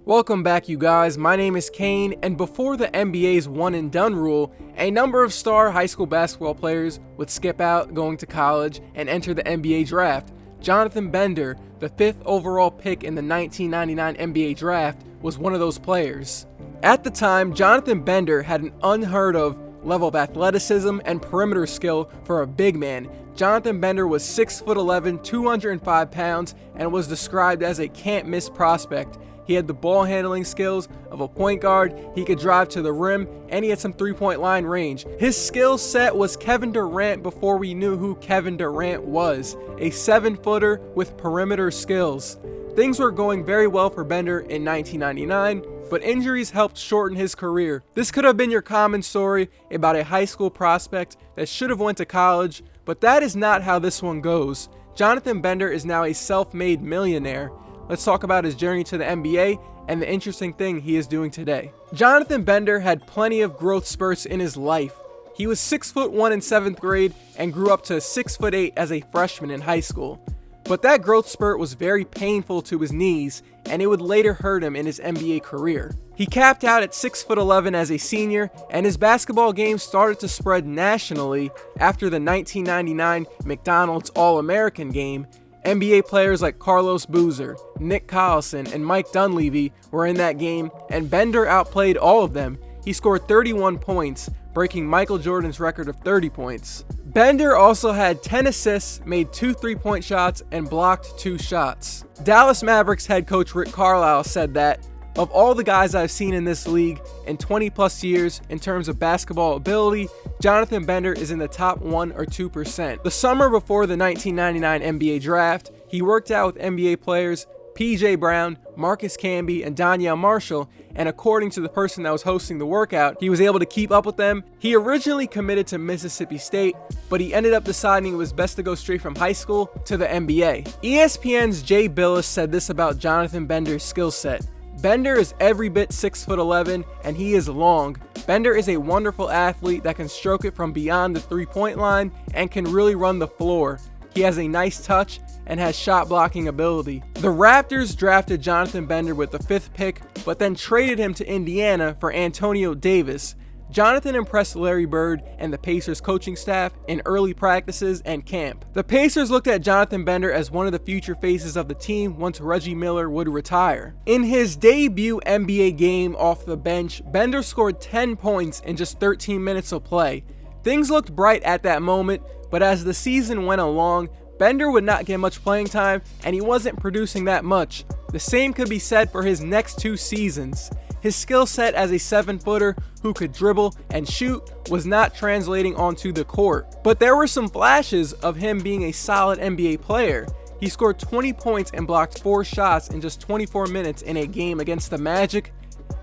Welcome back, you guys. My name is Kane, and before the NBA's one and done rule, a number of star high school basketball players would skip out going to college and enter the NBA draft. Jonathan Bender, the 5th overall pick in the 1999 NBA draft, was one of those players. At the time, Jonathan Bender had an unheard of level of athleticism and perimeter skill for a big man. Jonathan Bender was 6'11", 205 pounds, and was described as a can't-miss prospect. He had the ball handling skills of a point guard, he could drive to the rim, and he had some three-point line range. His skill set was Kevin Durant before we knew who Kevin Durant was, a 7-footer with perimeter skills. Things were going very well for Bender in 1999, but injuries helped shorten his career. This could have been your common story about a high school prospect that should have went to college, but that is not how this one goes. Jonathan Bender is now a self-made millionaire. Let's talk about his journey to the NBA and the interesting thing he is doing today. Jonathan Bender had plenty of growth spurts in his life. He was 6'1" in 7th grade and grew up to 6'8" as a freshman in high school. But that growth spurt was very painful to his knees, and it would later hurt him in his NBA career. He capped out at 6'11" as a senior, and his basketball game started to spread nationally after the 1999 McDonald's All-American game. NBA players like Carlos Boozer, Nick Collison, and Mike Dunleavy were in that game, and Bender outplayed all of them. He scored 31 points, breaking Michael Jordan's record of 30 points. Bender also had 10 assists, made 2 3-point shots, and blocked 2 shots. Dallas Mavericks head coach Rick Carlisle said that, "Of all the guys I've seen in this league in 20 plus years in terms of basketball ability, Jonathan Bender is in the top 1 or 2%. The summer before the 1999 NBA draft, he worked out with NBA players PJ Brown, Marcus Camby, and Donyell Marshall, and according to the person that was hosting the workout, he was able to keep up with them. He originally committed to Mississippi State, but he ended up deciding it was best to go straight from high school to the NBA. ESPN's Jay Billis said this about Jonathan Bender's skill set. Bender is every bit 6'11", and he is long. Bender is a wonderful athlete that can stroke it from beyond the three-point line and can really run the floor. He has a nice touch and has shot blocking ability. The Raptors drafted Jonathan Bender with the 5th pick, but then traded him to Indiana for Antonio Davis. Jonathan impressed Larry Bird and the Pacers coaching staff in early practices and camp. The Pacers looked at Jonathan Bender as one of the future faces of the team once Reggie Miller would retire. In his debut NBA game off the bench, Bender scored 10 points in just 13 minutes of play. Things looked bright at that moment, but as the season went along, Bender would not get much playing time, and he wasn't producing that much. The same could be said for his next 2 seasons. His skill set as a 7-footer who could dribble and shoot was not translating onto the court. But there were some flashes of him being a solid NBA player. He scored 20 points and blocked 4 shots in just 24 minutes in a game against the Magic.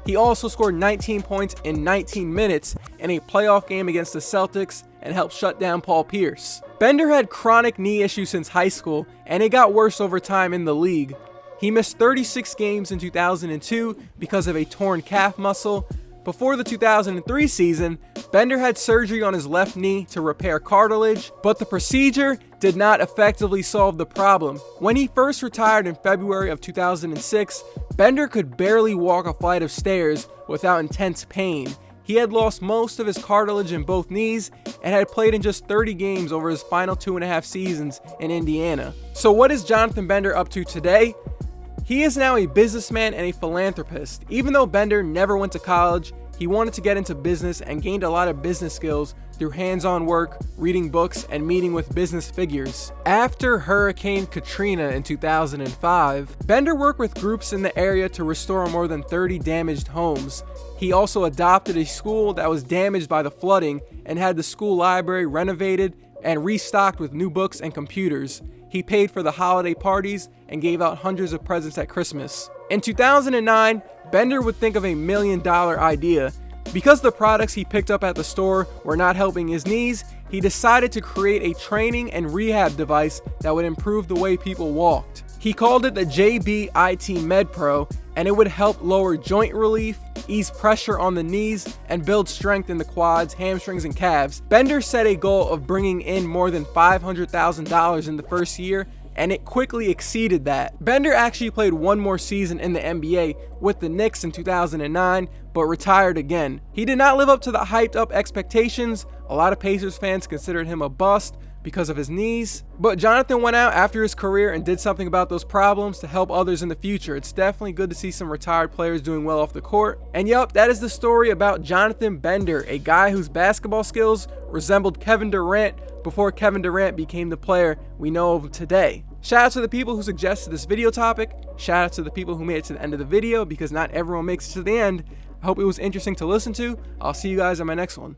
He also scored 19 points in 19 minutes in a playoff game against the Celtics and helped shut down Paul Pierce. Bender had chronic knee issues since high school, and it got worse over time in the league. He missed 36 games in 2002 because of a torn calf muscle. Before the 2003 season, Bender had surgery on his left knee to repair cartilage, but the procedure did not effectively solve the problem. When he first retired in February of 2006, Bender could barely walk a flight of stairs without intense pain. He had lost most of his cartilage in both knees and had played in just 30 games over his final 2.5 seasons in Indiana. So what is Jonathan Bender up to today? He is now a businessman and a philanthropist. Even though Bender never went to college, he wanted to get into business and gained a lot of business skills through hands-on work, reading books, and meeting with business figures. After Hurricane Katrina in 2005, Bender worked with groups in the area to restore more than 30 damaged homes. He also adopted a school that was damaged by the flooding and had the school library renovated and restocked with new books and computers. He paid for the holiday parties and gave out hundreds of presents at Christmas. In 2009, Bender would think of a $1 million idea. Because the products he picked up at the store were not helping his knees, he decided to create a training and rehab device that would improve the way people walked. He called it the JBIT MedPro, and it would help lower joint relief, ease pressure on the knees, and build strength in the quads, hamstrings, and calves. Bender set a goal of bringing in more than $500,000 in the first year and it quickly exceeded that. Bender actually played one more season in the NBA with the Knicks in 2009, but retired again. He did not live up to the hyped up expectations. A lot of Pacers fans considered him a bust because of his knees, but Jonathan went out after his career and did something about those problems to help others in the future. It's definitely good to see some retired players doing well off the court. And yup, that is the story about Jonathan Bender, a guy whose basketball skills resembled Kevin Durant before Kevin Durant became the player we know of today. Shout out to the people who suggested this video topic. Shout out to the people who made it to the end of the video, because not everyone makes it to the end. I hope it was interesting to listen to. I'll see you guys on my next one.